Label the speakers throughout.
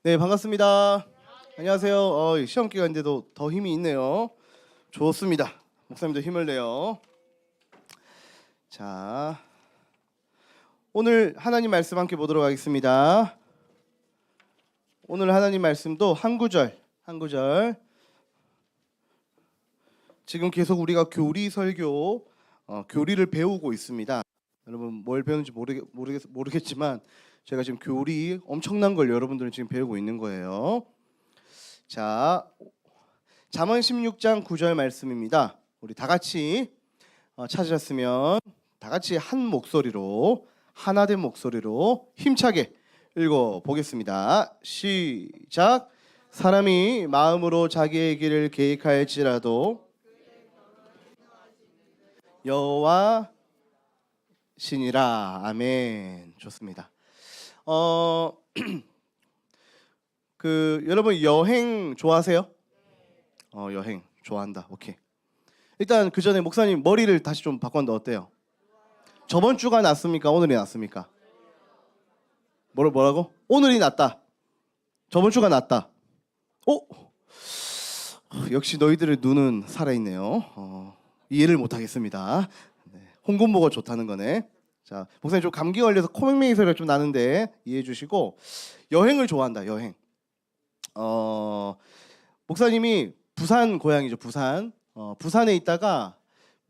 Speaker 1: 네, 반갑습니다. 안녕하세요. 시험 기간인데도 더 힘이 있네요. 좋습니다. 목사님도 힘을 내요. 자, 오늘 하나님 말씀 함께 보도록 하겠습니다. 오늘 하나님 말씀도 한 구절. 지금 계속 우리가 교리 설교, 교리를 배우고 있습니다. 여러분 뭘 배우는지 모르겠지만 제가 지금 교리 엄청난 걸 여러분들은 지금 배우고 있는 거예요. 자, 잠언 16장 9절 말씀입니다. 우리 다 같이 찾으셨으면 다 같이 한 목소리로, 하나된 목소리로 힘차게 읽어 보겠습니다. 시작. 사람이 마음으로 자기의 길을 계획할지라도 여호와 신이라. 아멘. 좋습니다. 여러분 여행 좋아하세요? 여행 좋아한다. 오케이. 일단 그 전에 목사님 머리를 다시 좀 바꿨는데 어때요? 저번 주가 낫습니까? 오늘이 낫습니까? 뭐라고? 오늘이 낫다. 저번 주가 낫다. 역시 너희들의 눈은 살아있네요. 이해를 못하겠습니다. 네, 홍금보가 좋다는 거네. 자, 목사님 좀 감기 걸려서 코맹맹이 소리가 좀 나는데 이해해 주시고, 여행을 좋아한다. 여행. 목사님이 부산 고향이죠. 부산. 부산에 있다가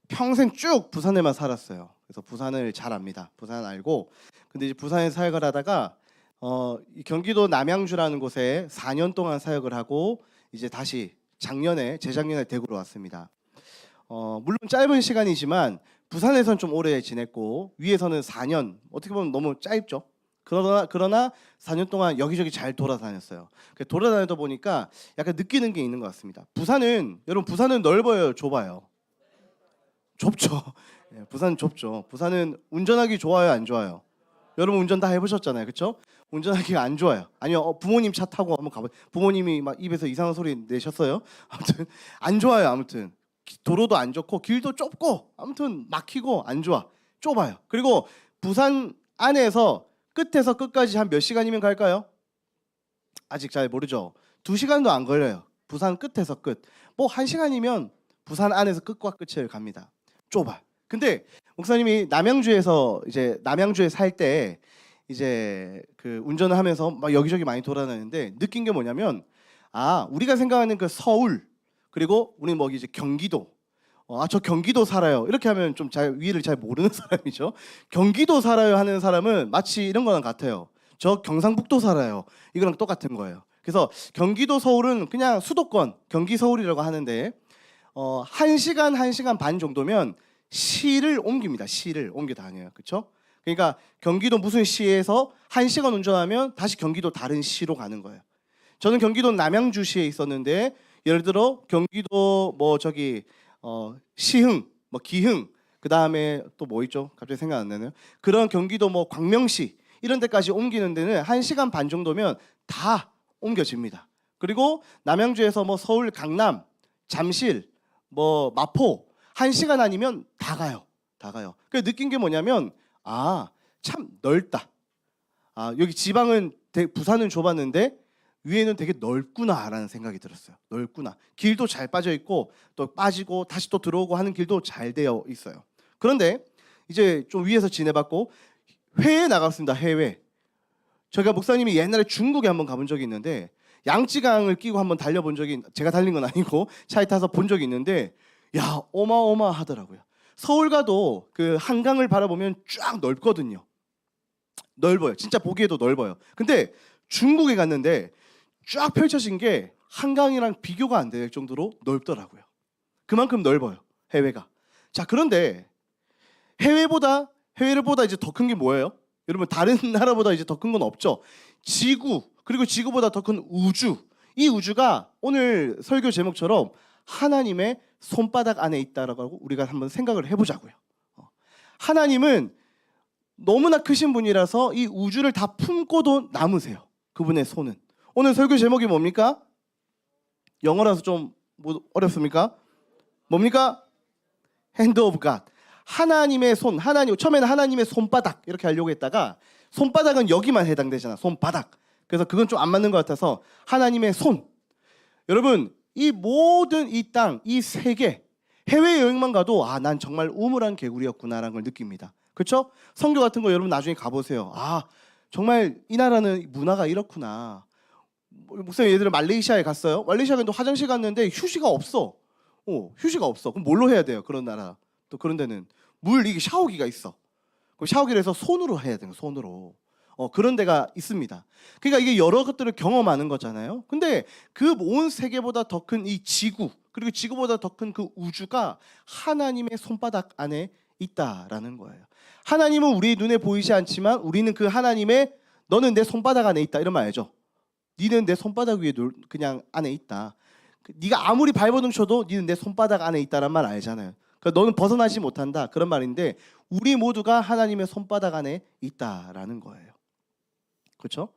Speaker 1: 평생 쭉 부산에만 살았어요. 그래서 부산을 잘 압니다. 부산 알고. 근데 이제 부산에 사역을 하다가 경기도 남양주라는 곳에 4년 동안 사역을 하고 이제 다시 재작년에 대구로 왔습니다. 물론 짧은 시간이지만 부산에선 좀 오래 지냈고 위에서는 4년, 어떻게 보면 너무 짧죠. 그러나 4년 동안 여기저기 잘 돌아다녔어요. 돌아다니다 보니까 약간 느끼는 게 있는 것 같습니다. 여러분 부산은 넓어요, 좁아요? 좁죠. 예, 부산은 좁죠. 부산은 운전하기 좋아요, 안 좋아요? 여러분 운전 다 해보셨잖아요, 그렇죠? 운전하기가 안 좋아요. 아니요, 부모님 차 타고 한번 가봐요. 부모님이 막 입에서 이상한 소리 내셨어요? 아무튼 안 좋아요. 아무튼 도로도 안 좋고 길도 좁고 아무튼 막히고 안 좋아. 좁아요. 그리고 부산 안에서 끝에서 끝까지 한 몇 시간이면 갈까요? 아직 잘 모르죠. 2시간도 안 걸려요. 부산 끝에서 끝. 뭐 1시간이면 부산 안에서 끝과 끝을 갑니다. 좁아. 근데 목사님이 남양주에 살 때 이제 그 운전을 하면서 막 여기저기 많이 돌아다녔는데 느낀 게 뭐냐면, 우리가 생각하는 그 서울, 그리고 우리 뭐 이제 경기도, 저 경기도 살아요 이렇게 하면 좀 위를 잘 모르는 사람이죠. 경기도 살아요 하는 사람은 마치 이런 거랑 같아요. 저 경상북도 살아요, 이거랑 똑같은 거예요. 그래서 경기도 서울은 그냥 수도권 경기 서울이라고 하는데 1시간 반 정도면 시를 옮깁니다. 시를 옮겨 다녀요. 그렇죠? 그러니까 경기도 무슨 시에서 1시간 운전하면 다시 경기도 다른 시로 가는 거예요. 저는 경기도 남양주시에 있었는데 예를 들어 경기도 시흥, 기흥, 그 다음에 또 뭐 있죠? 갑자기 생각 안 나네요. 그런 경기도 광명시 이런 데까지 옮기는 데는 1시간 반 정도면 다 옮겨집니다. 그리고 남양주에서 서울 강남, 잠실, 마포 1시간 아니면 다 가요. 그래서 느낀 게 뭐냐면 참 넓다. 여기 지방은 부산은 좁았는데 위에는 되게 넓구나라는 생각이 들었어요. 넓구나. 길도 잘 빠져 있고 또 빠지고 다시 또 들어오고 하는 길도 잘 되어 있어요. 그런데 이제 좀 위에서 지내봤고 해외에 나갔습니다. 해외. 제가 목사님이 옛날에 중국에 한번 가본 적이 있는데 양쯔강을 끼고 한번 달려본 적이, 제가 달린 건 아니고 차에 타서 본 적이 있는데 어마어마하더라고요. 서울 가도 그 한강을 바라보면 쫙 넓거든요. 넓어요. 진짜 보기에도 넓어요. 근데 중국에 갔는데 쫙 펼쳐진 게 한강이랑 비교가 안 될 정도로 넓더라고요. 그만큼 넓어요, 해외가. 자, 그런데 해외보다 이제 더 큰 게 뭐예요? 여러분 다른 나라보다 이제 더 큰 건 없죠. 지구, 그리고 지구보다 더 큰 우주. 이 우주가 오늘 설교 제목처럼 하나님의 손바닥 안에 있다라고 우리가 한번 생각을 해보자고요. 하나님은 너무나 크신 분이라서 이 우주를 다 품고도 남으세요. 그분의 손은. 오늘 설교 제목이 뭡니까? 영어라서 좀 어렵습니까? 뭡니까? Hand of God. 하나님의 손. 처음에는 하나님의 손바닥 이렇게 하려고 했다가 손바닥은 여기만 해당되잖아. 손바닥. 그래서 그건 좀 안 맞는 것 같아서 하나님의 손. 여러분 이 모든 이 땅, 이 세계, 해외여행만 가도 아, 난 정말 우물한 개구리였구나라는 걸 느낍니다. 그렇죠? 선교 같은 거 여러분 나중에 가보세요. 아, 정말 이 나라는 문화가 이렇구나. 목사님 예를 들어 말레이시아에 갔어요. 말레이시아 가도 화장실 갔는데 휴지가 없어. 휴지가 없어. 그럼 뭘로 해야 돼요? 그런 나라. 또 그런 데는 이게 샤워기가 있어. 그럼 샤워기를 해서 손으로 해야 돼요. 손으로. 그런 데가 있습니다. 그러니까 이게 여러 것들을 경험하는 거잖아요. 근데 그 온 세계보다 더 큰 이 지구, 그리고 지구보다 더 큰 그 우주가 하나님의 손바닥 안에 있다라는 거예요. 하나님은 우리 눈에 보이지 않지만 우리는 그 하나님의 너는 내 손바닥 안에 있다 이런 말 알죠? 니는 내 손바닥 위에 그냥 안에 있다. 네가 아무리 발버둥 쳐도 니는 내 손바닥 안에 있다란 말 알잖아요. 그러니까 너는 벗어나지 못한다 그런 말인데 우리 모두가 하나님의 손바닥 안에 있다라는 거예요. 그렇죠?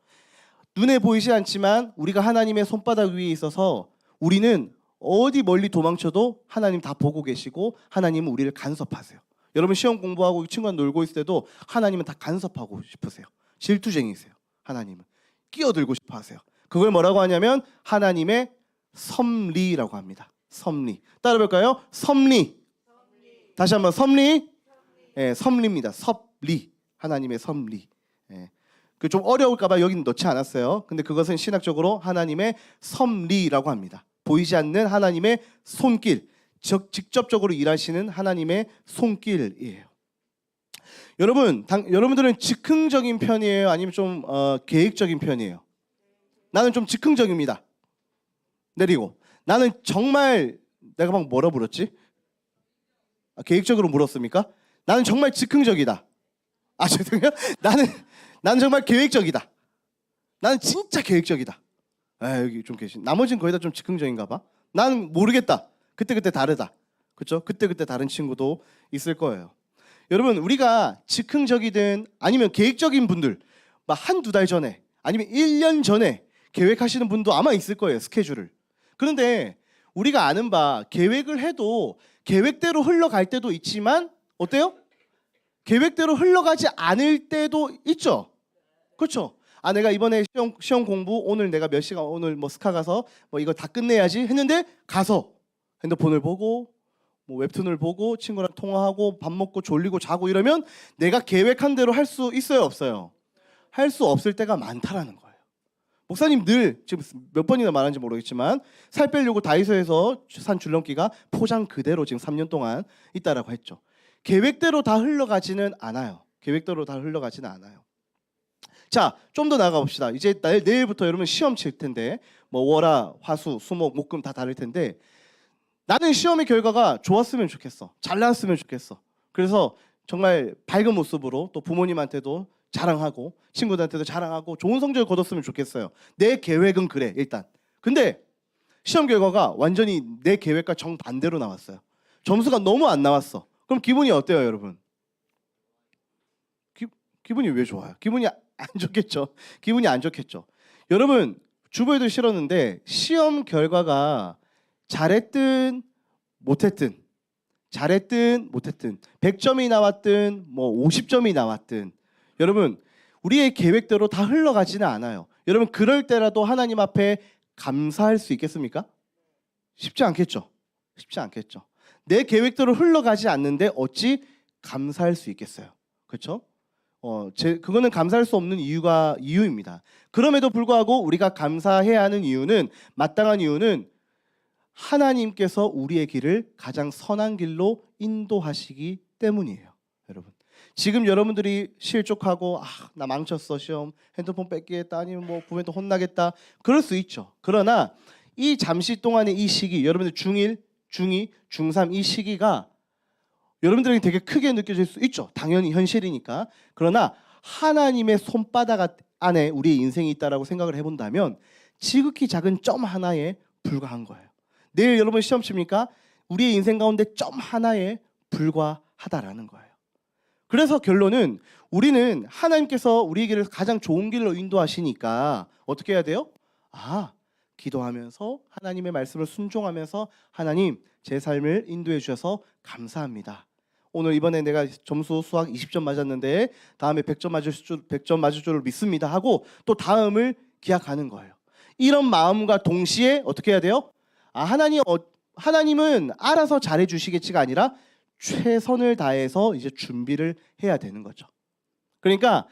Speaker 1: 눈에 보이지 않지만 우리가 하나님의 손바닥 위에 있어서 우리는 어디 멀리 도망쳐도 하나님 다 보고 계시고 하나님은 우리를 간섭하세요. 여러분 시험 공부하고 친구랑 놀고 있을 때도 하나님은 다 간섭하고 싶으세요. 질투쟁이세요. 하나님은 끼어들고 싶어 하세요. 그걸 뭐라고 하냐면 하나님의 섭리라고 합니다. 섭리. 따라 볼까요? 섭리. 다시 한번 섭리. 예, 섭리입니다. 섭리. 하나님의 섭리. 예. 그 좀 어려울까봐 여기는 넣지 않았어요. 근데 그것은 신학적으로 하나님의 섭리라고 합니다. 보이지 않는 하나님의 손길, 직접적으로 일하시는 하나님의 손길이에요. 여러분들은 즉흥적인 편이에요? 아니면 좀 계획적인 편이에요? 나는 좀 즉흥적입니다. 내리고 나는 정말 내가 막 뭐라 물었지? 계획적으로 물었습니까? 나는 정말 즉흥적이다. 죄송해요. 나는 정말 계획적이다. 나는 진짜 계획적이다. 여기 좀 계신. 나머지는 거의 다 좀 즉흥적인가 봐. 나는 모르겠다. 그때그때 다르다. 그렇죠? 그때그때 다른 친구도 있을 거예요. 여러분 우리가 즉흥적이든 아니면 계획적인 분들 막 한두 달 전에 아니면 1년 전에 계획하시는 분도 아마 있을 거예요. 스케줄을. 그런데 우리가 아는 바 계획을 해도 계획대로 흘러갈 때도 있지만 어때요? 계획대로 흘러가지 않을 때도 있죠. 그렇죠? 내가 이번에 시험 공부 오늘 내가 몇 시간 오늘 뭐 스카 가서 뭐 이거 다 끝내야지 했는데 가서 핸드폰을 보고 뭐 웹툰을 보고 친구랑 통화하고 밥 먹고 졸리고 자고 이러면 내가 계획한 대로 할 수 있어요, 없어요? 할 수 없을 때가 많다라는 거예요. 목사님 늘 지금 몇 번이나 말하는지 모르겠지만 살 빼려고 다이소에서 산 줄넘기가 포장 그대로 지금 3년 동안 있다라고 했죠. 계획대로 다 흘러가지는 않아요. 계획대로 다 흘러가지는 않아요. 자, 좀 더 나가 봅시다. 이제 내일부터 여러분 시험 칠 텐데 뭐 월화, 화수, 수목, 목금 다 다를 텐데 나는 시험의 결과가 좋았으면 좋겠어. 잘 나왔으면 좋겠어. 그래서 정말 밝은 모습으로 또 부모님한테도 자랑하고 친구들한테도 자랑하고 좋은 성적을 거뒀으면 좋겠어요. 내 계획은 그래 일단. 근데 시험 결과가 완전히 내 계획과 정반대로 나왔어요. 점수가 너무 안 나왔어. 그럼 기분이 어때요, 여러분? 기분이 왜 좋아요? 기분이 안 좋겠죠. 기분이 안 좋겠죠. 여러분 주부에도 싫었는데 시험 결과가 잘했든 못했든 100점이 나왔든 뭐 50점이 나왔든 여러분 우리의 계획대로 다 흘러가지는 않아요. 여러분 그럴 때라도 하나님 앞에 감사할 수 있겠습니까? 쉽지 않겠죠. 쉽지 않겠죠. 내 계획대로 흘러가지 않는데 어찌 감사할 수 있겠어요. 그렇죠? 그거는 감사할 수 없는 이유입니다. 그럼에도 불구하고 우리가 감사해야 하는 이유는 마땅한 이유는 하나님께서 우리의 길을 가장 선한 길로 인도하시기 때문이에요. 여러분 지금 여러분들이 실족하고 나 망쳤어 시험 핸드폰 뺏기겠다 아니면 뭐 부모한테 혼나겠다 그럴 수 있죠. 그러나 이 잠시 동안의 이 시기 여러분들 중1, 중2, 중3 이 시기가 여러분들에게 되게 크게 느껴질 수 있죠. 당연히 현실이니까. 그러나 하나님의 손바닥 안에 우리의 인생이 있다라고 생각을 해본다면 지극히 작은 점 하나에 불과한 거예요. 내일 여러분 시험 칩니까? 우리의 인생 가운데 점 하나에 불과하다라는 거예요. 그래서 결론은 우리는 하나님께서 우리의 길을 가장 좋은 길로 인도하시니까 어떻게 해야 돼요? 기도하면서 하나님의 말씀을 순종하면서 하나님 제 삶을 인도해 주셔서 감사합니다. 오늘 이번에 내가 점수 수학 20점 맞았는데 다음에 100점 맞을 줄을 믿습니다 하고 또 다음을 기약하는 거예요. 이런 마음과 동시에 어떻게 해야 돼요? 하나님은 알아서 잘해 주시겠지가 아니라 최선을 다해서 이제 준비를 해야 되는 거죠. 그러니까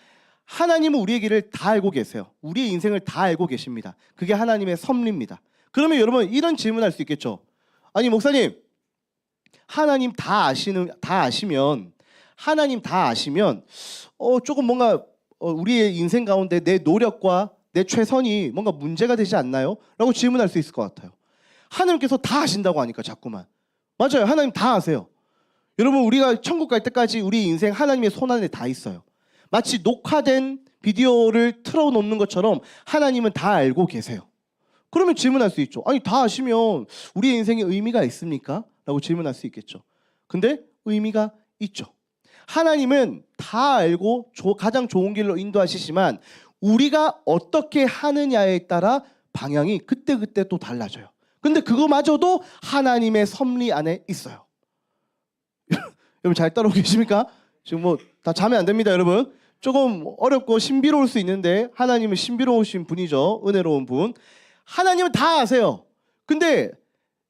Speaker 1: 하나님은 우리의 길을 다 알고 계세요. 우리의 인생을 다 알고 계십니다. 그게 하나님의 섭리입니다. 그러면 여러분 이런 질문할 수 있겠죠. 아니 목사님, 하나님 다 아시면 조금 뭔가 우리의 인생 가운데 내 노력과 내 최선이 뭔가 문제가 되지 않나요? 라고 질문할 수 있을 것 같아요. 하나님께서 다 아신다고 하니까 자꾸만. 맞아요. 하나님 다 아세요. 여러분 우리가 천국 갈 때까지 우리 인생 하나님의 손 안에 다 있어요. 마치 녹화된 비디오를 틀어놓는 것처럼 하나님은 다 알고 계세요. 그러면 질문할 수 있죠. 아니 다 아시면 우리의 인생에 의미가 있습니까? 라고 질문할 수 있겠죠. 근데 의미가 있죠. 하나님은 다 알고 가장 좋은 길로 인도하시지만 우리가 어떻게 하느냐에 따라 방향이 그때그때 또 달라져요. 근데 그거마저도 하나님의 섭리 안에 있어요. 여러분 잘 따라오고 계십니까? 지금 뭐 다 자면 안 됩니다, 여러분. 조금 어렵고 신비로울 수 있는데 하나님은 신비로우신 분이죠. 은혜로운 분. 하나님은 다 아세요. 근데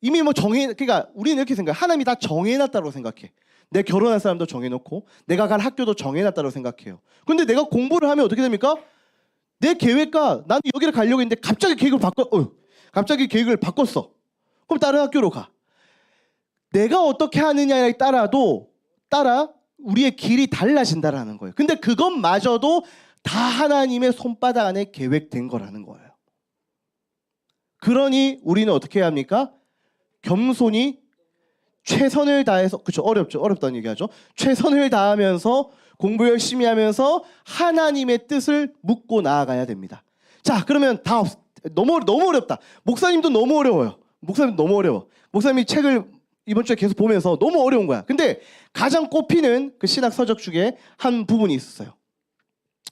Speaker 1: 이미 그러니까 우리는 이렇게 생각해. 하나님이 다 정해놨다고 생각해. 내 결혼할 사람도 정해놓고 내가 갈 학교도 정해놨다고 생각해요. 근데 내가 공부를 하면 어떻게 됩니까? 내 계획과 나는 여기를 가려고 했는데 갑자기 계획을 바꿨어. 그럼 다른 학교로 가. 내가 어떻게 하느냐에 따라 우리의 길이 달라진다라는 거예요. 근데 그것마저도 다 하나님의 손바닥 안에 계획된 거라는 거예요. 그러니 우리는 어떻게 해야 합니까? 겸손히 최선을 다해서, 그렇죠, 어렵다는 얘기하죠. 최선을 다하면서 공부 열심히 하면서 하나님의 뜻을 묻고 나아가야 됩니다. 자, 그러면 너무 어렵다. 목사님도 너무 어려워요. 목사님이 책을 이번 주에 계속 보면서 너무 어려운 거야. 근데 가장 꼽히는 그 신학 서적 중에 한 부분이 있었어요.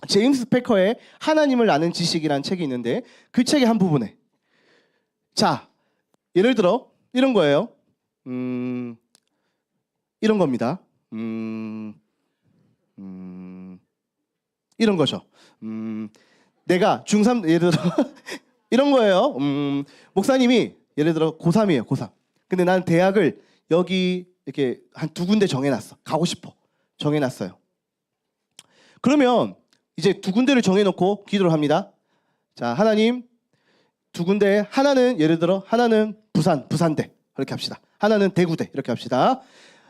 Speaker 1: 제임스 패커의 하나님을 아는 지식이라는 책이 있는데 그 책의 한 부분에, 자, 예를 들어 이런 거예요. 이런 겁니다. 이런 거죠. 내가 중3 예를 들어 이런 거예요. 목사님이 예를 들어 고3이에요. 고3. 근데 나는 대학을 여기 이렇게 한 2군데 정해놨어. 가고 싶어. 정해놨어요. 그러면 이제 2군데를 정해놓고 기도를 합니다. 자, 하나님 2군데, 예를 들어 하나는 부산대 이렇게 합시다. 하나는 대구대 이렇게 합시다.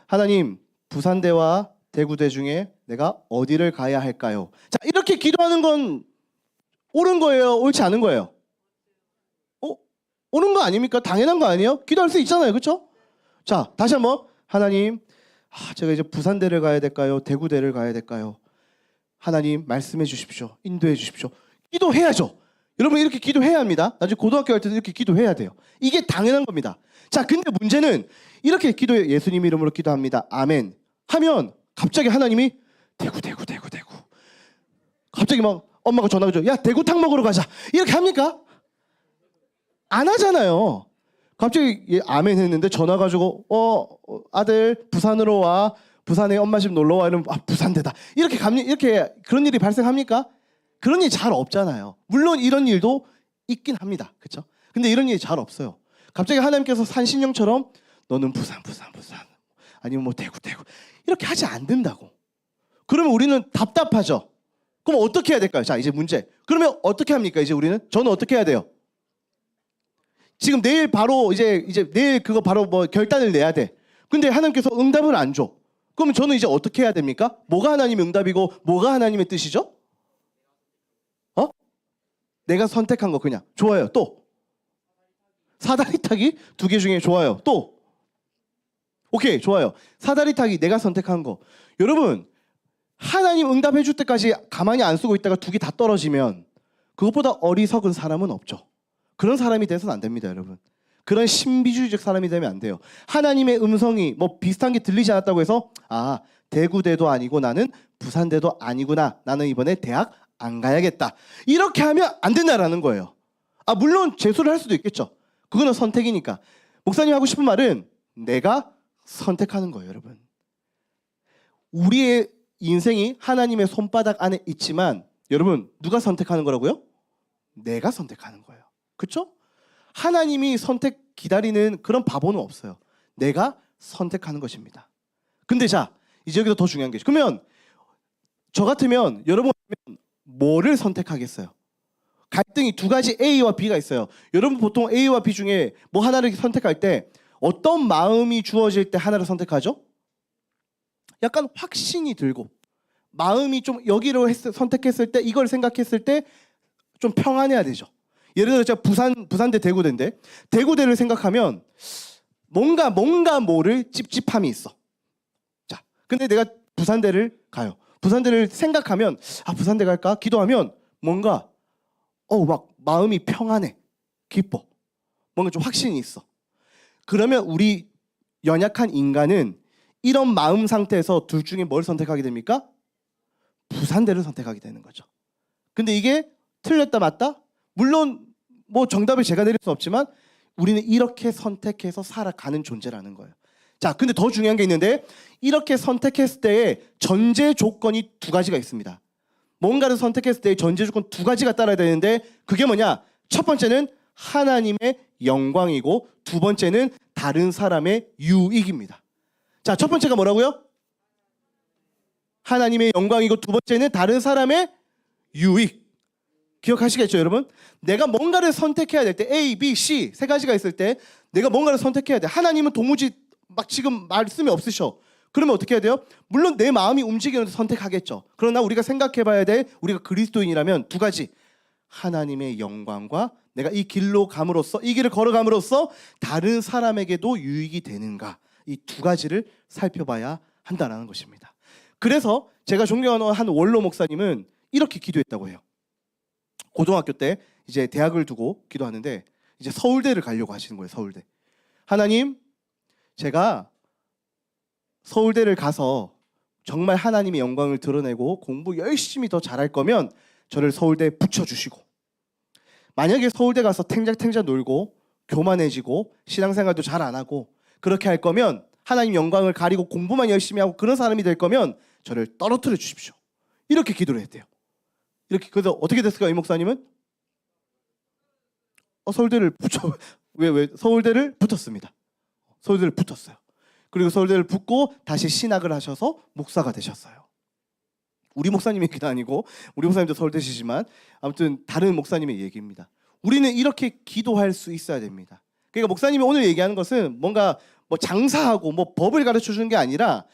Speaker 1: 하나님, 부산대와 대구대 중에 내가 어디를 가야 할까요? 자, 이렇게 기도하는 건 옳은 거예요? 옳지 않은 거예요? 옳은 거 아닙니까? 당연한 거 아니에요? 기도할 수 있잖아요. 그렇죠? 자, 다시 한번. 하나님, 제가 이제 부산대를 가야 될까요? 대구대를 가야 될까요? 하나님 말씀해 주십시오. 인도해 주십시오. 기도해야죠. 여러분 이렇게 기도해야 합니다. 나중에 고등학교 갈 때도 이렇게 기도해야 돼요. 이게 당연한 겁니다. 자, 근데 문제는 이렇게 기도해. 예수님 이름으로 기도합니다. 아멘. 하면 갑자기 하나님이 대구. 갑자기 막 엄마가 전화 오죠. 야, 대구탕 먹으러 가자. 이렇게 합니까? 안 하잖아요. 갑자기 아멘 했는데 전화 가지고 아들 부산으로 와. 부산에 엄마 집 놀러 와. 이러면 부산대다. 이렇게 그런 일이 발생합니까? 그런 일이 잘 없잖아요. 물론 이런 일도 있긴 합니다. 그렇죠? 근데 이런 일이 잘 없어요. 갑자기 하나님께서 산신령처럼 너는 부산 아니면 뭐 대구 이렇게 하지 않는다고. 그러면 우리는 답답하죠. 그럼 어떻게 해야 될까요? 자, 이제 문제. 그러면 어떻게 합니까? 저는 어떻게 해야 돼요? 지금 내일 바로 이제 내일 그거 바로 뭐 결단을 내야 돼. 근데 하나님께서 응답을 안 줘. 그러면 저는 이제 어떻게 해야 됩니까? 뭐가 하나님의 응답이고 뭐가 하나님의 뜻이죠? 내가 선택한 거 그냥. 좋아요. 또 사다리 타기 2개 중에 좋아요. 또 오케이, 좋아요. 사다리 타기 내가 선택한 거. 여러분, 하나님 응답해 줄 때까지 가만히 안 쓰고 있다가 2개 다 떨어지면 그것보다 어리석은 사람은 없죠. 그런 사람이 돼서는 안 됩니다, 여러분. 그런 신비주의적 사람이 되면 안 돼요. 하나님의 음성이 뭐 비슷한 게 들리지 않았다고 해서 대구대도 아니고 나는 부산대도 아니구나. 나는 이번에 대학 안 가야겠다. 이렇게 하면 안 된다라는 거예요. 물론 재수를 할 수도 있겠죠. 그거는 선택이니까. 목사님 하고 싶은 말은 내가 선택하는 거예요, 여러분. 우리의 인생이 하나님의 손바닥 안에 있지만 여러분 누가 선택하는 거라고요? 내가 선택하는 거예요. 그렇죠? 하나님이 선택 기다리는 그런 바보는 없어요. 내가 선택하는 것입니다. 근데 자, 이제 여기서 더 중요한 게 있어요. 그러면 저 같으면 여러분 뭐를 선택하겠어요? 갈등이 두 가지 A와 B가 있어요. 여러분 보통 A와 B 중에 뭐 하나를 선택할 때 어떤 마음이 주어질 때 하나를 선택하죠? 약간 확신이 들고 마음이 좀 여기로 선택했을 때 이걸 생각했을 때 좀 평안해야 되죠. 예를 들어 제가 부산대 대구대인데 대구대를 생각하면 뭔가 모를 찝찝함이 있어. 자, 근데 내가 부산대를 가요. 부산대를 생각하면 부산대 갈까? 기도하면 뭔가 막 마음이 평안해. 기뻐. 뭔가 좀 확신이 있어. 그러면 우리 연약한 인간은 이런 마음 상태에서 둘 중에 뭘 선택하게 됩니까? 부산대를 선택하게 되는 거죠. 근데 이게 틀렸다 맞다? 물론 뭐 정답을 제가 내릴 수 없지만 우리는 이렇게 선택해서 살아가는 존재라는 거예요. 자, 근데 더 중요한 게 있는데 이렇게 선택했을 때의 전제 조건이 두 가지가 있습니다. 뭔가를 선택했을 때의 전제 조건 두 가지가 따라야 되는데 그게 뭐냐? 첫 번째는 하나님의 영광이고 두 번째는 다른 사람의 유익입니다. 자, 첫 번째가 뭐라고요? 하나님의 영광이고 두 번째는 다른 사람의 유익. 기억하시겠죠, 여러분? 내가 뭔가를 선택해야 될 때 A, B, C 세 가지가 있을 때 내가 뭔가를 선택해야 돼. 하나님은 도무지 막 지금 말씀이 없으셔. 그러면 어떻게 해야 돼요? 물론 내 마음이 움직이는데 선택하겠죠. 그러나 우리가 생각해봐야 돼. 우리가 그리스도인이라면 두 가지. 하나님의 영광과 내가 이 길로 감으로써 이 길을 걸어감으로써 다른 사람에게도 유익이 되는가. 이 두 가지를 살펴봐야 한다는 것입니다. 그래서 제가 존경하는 한 원로 목사님은 이렇게 기도했다고 해요. 고등학교 때 이제 대학을 두고 기도하는데 이제 서울대를 가려고 하시는 거예요. 서울대. 하나님, 제가 서울대를 가서 정말 하나님의 영광을 드러내고 공부 열심히 더 잘할 거면 저를 서울대에 붙여주시고 만약에 서울대 가서 탱자탱자 놀고 교만해지고 신앙생활도 잘 안 하고 그렇게 할 거면 하나님 영광을 가리고 공부만 열심히 하고 그런 사람이 될 거면 저를 떨어뜨려 주십시오. 이렇게 기도를 했대요. 이렇게. 그래서 어떻게 됐을까? 이 목사님은 서울대를 왜 서울대를 붙었습니다. 서울대를 붙었어요. 그리고 서울대를 붙고 다시 신학을 하셔서 목사가 되셨어요. 우리 목사님 얘기도 아니고 우리 목사님도 서울대시지만 아무튼 다른 목사님의 얘기입니다. 우리는 이렇게 기도할 수 있어야 됩니다. 그러니까 목사님이 오늘 얘기하는 것은 뭔가 뭐 장사하고 뭐 법을 가르쳐 주는 게 아니라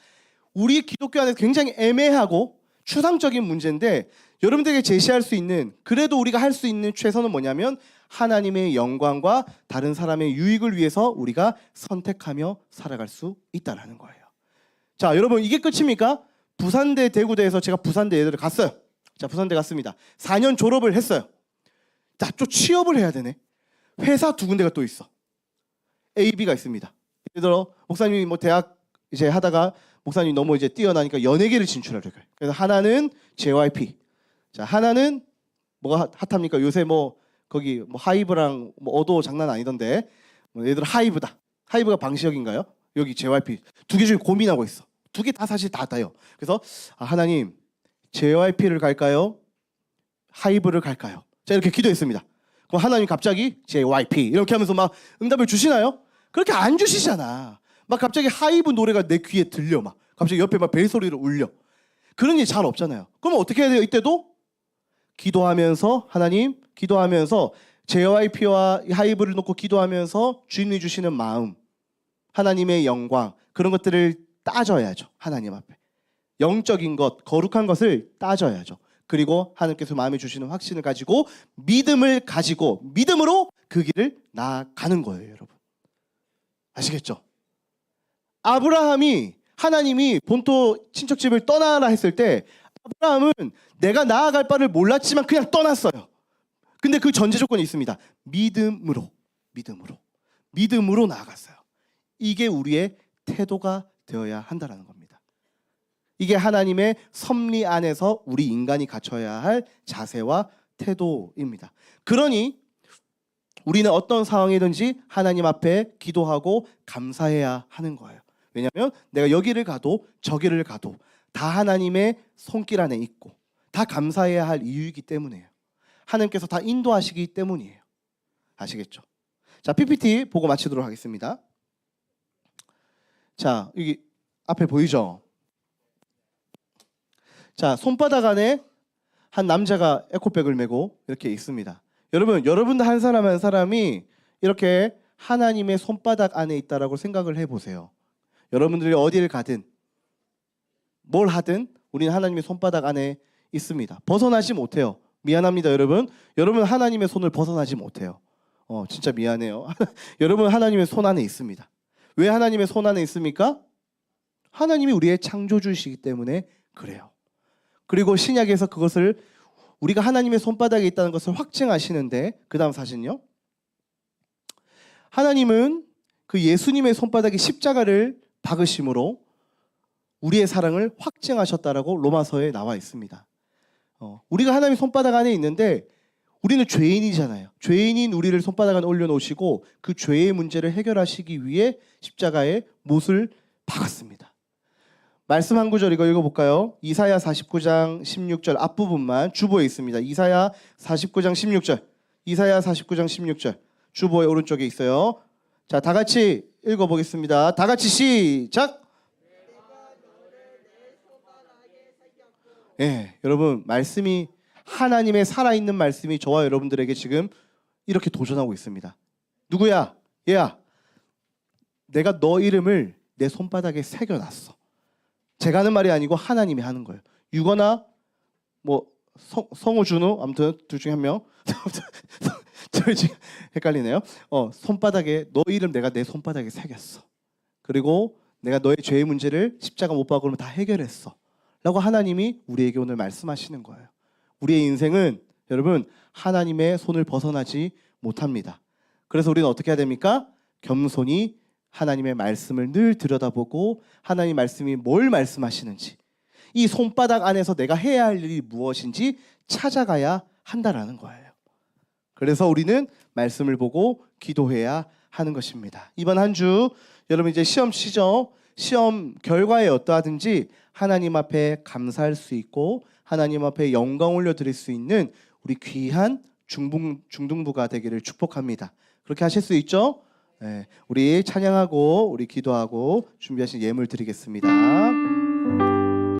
Speaker 1: 우리 기독교 안에서 굉장히 애매하고 추상적인 문제인데 여러분들에게 제시할 수 있는 그래도 우리가 할 수 있는 최선은 뭐냐면 하나님의 영광과 다른 사람의 유익을 위해서 우리가 선택하며 살아갈 수 있다는 거예요. 자, 여러분 이게 끝입니까? 부산대 대구대에서 제가 부산대 애들을 갔어요. 자, 부산대 갔습니다. 4년 졸업을 했어요. 자, 또 취업을 해야 되네. 회사 두 군데가 또 있어. A, B가 있습니다. 예를 들어 목사님이 뭐 대학 이제 하다가 목사님이 너무 이제 뛰어나니까 연예계를 진출하려고 해요. 그래서 하나는 JYP. 자, 하나는 뭐가 핫합니까? 요새 뭐 거기 뭐 하이브랑 뭐 어도 장난 아니던데. 뭐 예를 들어 하이브다. 하이브가 방시혁인가요? 여기 JYP. 두 개 중에 고민하고 있어. 두 개 다 사실 다 다요. 그래서 하나님 JYP를 갈까요? 하이브를 갈까요? 자, 이렇게 기도했습니다. 그럼 하나님 갑자기 JYP 이렇게 하면서 막 응답을 주시나요? 그렇게 안 주시잖아. 막 갑자기 하이브 노래가 내 귀에 들려. 막 갑자기 옆에 막 벨소리를 울려. 그런 일 잘 없잖아요. 그럼 어떻게 해야 돼요? 이때도 기도하면서 하나님 기도하면서 JYP와 하이브를 놓고 기도하면서 주님이 주시는 마음, 하나님의 영광 그런 것들을 따져야죠. 하나님 앞에 영적인 것, 거룩한 것을 따져야죠. 그리고 하나님께서 마음에 주시는 확신을 가지고 믿음을 가지고 믿음으로 그 길을 나아가는 거예요, 여러분. 아시겠죠? 아브라함이 하나님이 본토 친척집을 떠나라 했을 때 아브라함은 내가 나아갈 바를 몰랐지만 그냥 떠났어요. 근데 그 전제 조건이 있습니다. 믿음으로 나아갔어요. 이게 우리의 태도가 되어야 한다는 겁니다. 이게 하나님의 섭리 안에서 우리 인간이 갖춰야 할 자세와 태도입니다. 그러니 우리는 어떤 상황이든지 하나님 앞에 기도하고 감사해야 하는 거예요. 왜냐하면 내가 여기를 가도 저기를 가도 다 하나님의 손길 안에 있고 다 감사해야 할 이유이기 때문에요. 하나님께서 다 인도하시기 때문이에요. 아시겠죠? 자, PPT 보고 마치도록 하겠습니다. 자, 여기 앞에 보이죠? 자, 손바닥 안에 한 남자가 에코백을 메고 이렇게 있습니다. 여러분들 한 사람 한 사람이 이렇게 하나님의 손바닥 안에 있다라고 생각을 해보세요. 여러분들이 어디를 가든 뭘 하든 우리는 하나님의 손바닥 안에 있습니다. 벗어나지 못해요. 미안합니다, 여러분. 여러분 하나님의 손을 벗어나지 못해요. 진짜 미안해요. 여러분 하나님의 손 안에 있습니다. 왜 하나님의 손 안에 있습니까? 하나님이 우리의 창조주시기 때문에 그래요. 그리고 신약에서 그것을 우리가 하나님의 손바닥에 있다는 것을 확증하시는데, 그 다음 사진요. 하나님은 그 예수님의 손바닥에 십자가를 박으심으로 우리의 사랑을 확증하셨다라고 로마서에 나와 있습니다. 우리가 하나님의 손바닥 안에 있는데 우리는 죄인이잖아요. 죄인인 우리를 손바닥 안에 올려놓으시고 그 죄의 문제를 해결하시기 위해 십자가에 못을 박았습니다. 말씀 한 구절 이거 읽어볼까요? 이사야 49장 16절 앞부분만 주보에 있습니다. 이사야 49장 16절. 이사야 49장 16절. 주보의 오른쪽에 있어요. 자, 다 같이 읽어보겠습니다. 다 같이 시작! 예, 여러분 말씀이 하나님의 살아있는 말씀이 저와 여러분들에게 지금 이렇게 도전하고 있습니다. 누구야? 얘야. 내가 너 이름을 내 손바닥에 새겨놨어. 제가 하는 말이 아니고 하나님이 하는 거예요. 유거나 뭐 성우 준우 아무튼 둘 중에 한 명. 저 지금 헷갈리네요. 손바닥에 너 이름 내가 내 손바닥에 새겼어. 그리고 내가 너의 죄의 문제를 십자가 못 박으면 다 해결했어. 라고 하나님이 우리에게 오늘 말씀하시는 거예요. 우리의 인생은 여러분 하나님의 손을 벗어나지 못합니다. 그래서 우리는 어떻게 해야 됩니까? 겸손히 하나님의 말씀을 늘 들여다보고 하나님 말씀이 뭘 말씀하시는지, 이 손바닥 안에서 내가 해야 할 일이 무엇인지 찾아가야 한다라는 거예요. 그래서 우리는 말씀을 보고 기도해야 하는 것입니다. 이번 한 주 여러분 이제 시험 치죠. 시험 결과에 어떠하든지 하나님 앞에 감사할 수 있고 하나님 앞에 영광 올려드릴 수 있는 우리 귀한 중등부가 되기를 축복합니다. 그렇게 하실 수 있죠? 네, 우리 찬양하고 우리 기도하고 준비하신 예물 드리겠습니다.